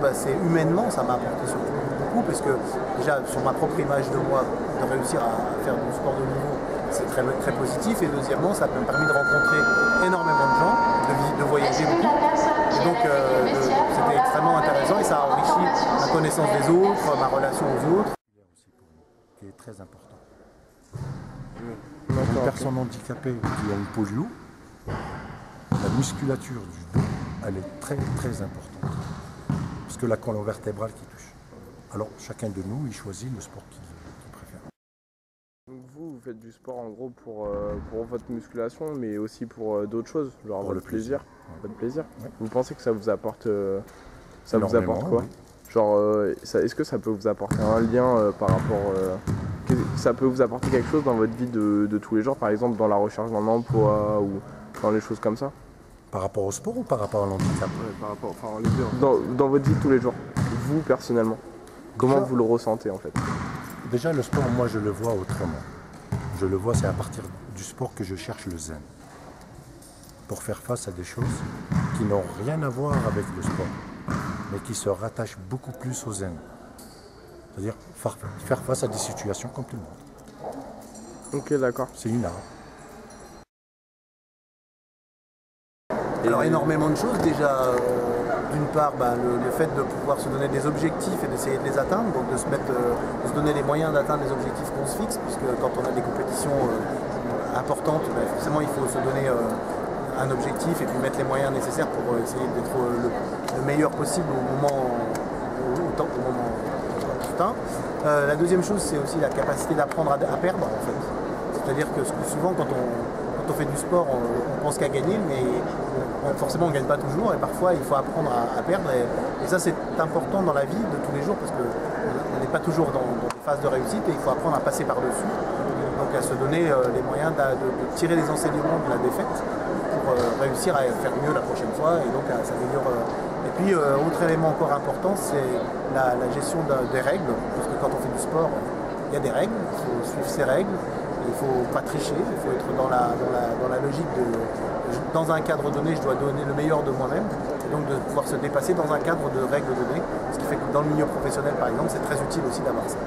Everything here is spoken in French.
bah, c'est humainement, ça m'a apporté surtout beaucoup, parce que déjà sur ma propre image de moi, de réussir à faire du sport de haut niveau, c'est très, très positif. Et deuxièmement, ça m'a permis de rencontrer énormément de gens, de voyager beaucoup. Et donc c'était extrêmement intéressant et ça a enrichi ma connaissance des autres, ma relation aux autres. Qui est très important. Une personne handicapée qui a une polio, la musculature du dos, elle est très très importante. Parce que la colonne vertébrale qui touche. Alors chacun de nous, il choisit le sport qu'il préfère. Donc vous faites du sport en gros pour votre musculation, mais aussi pour d'autres choses, genre Pour votre plaisir. Ouais. Votre plaisir. Ouais. Vous pensez que ça vous apporte quoi? Oui. Genre, est-ce que ça peut vous apporter un lien par rapport... ça peut vous apporter quelque chose dans votre vie de tous les jours, par exemple dans la recherche d'un emploi ou dans les choses comme ça? Par rapport au sport ou par rapport à l'handicap? Ouais, par rapport, enfin, les deux. Dans votre vie de tous les jours, vous personnellement, comment vous le ressentez en fait? Déjà le sport, moi je le vois autrement. Je le vois, c'est à partir du sport que je cherche le zen. Pour faire face à des choses qui n'ont rien à voir avec le sport, mais qui se rattachent beaucoup plus au zen. C'est-à-dire faire face à des situations comme tout le monde. Ok, d'accord. C'est une art. Alors énormément de choses déjà, d'une part bah, le fait de pouvoir se donner des objectifs et d'essayer de les atteindre, donc de se donner les moyens d'atteindre les objectifs qu'on se fixe, puisque quand on a des compétitions importantes, bah, forcément il faut se donner un objectif et puis mettre les moyens nécessaires pour essayer d'être le meilleur possible au moment opportun. La deuxième chose, c'est aussi la capacité d'apprendre à perdre en fait. C'est-à-dire que souvent quand on fait du sport, on pense qu'à gagner, mais forcément on ne gagne pas toujours et parfois il faut apprendre à perdre et ça c'est important dans la vie de tous les jours parce qu'on n'est pas toujours dans des phases de réussite et il faut apprendre à passer par-dessus, donc à se donner les moyens de tirer les enseignements de la défaite pour réussir à faire mieux la prochaine fois et donc à s'améliorer. Et puis autre élément encore important, c'est la gestion des règles, parce que quand on fait du sport, il y a des règles, il faut suivre ces règles. Il ne faut pas tricher, il faut être dans la logique dans un cadre donné, je dois donner le meilleur de moi-même, et donc de pouvoir se dépasser dans un cadre de règles données, ce qui fait que dans le milieu professionnel par exemple, c'est très utile aussi d'avoir ça.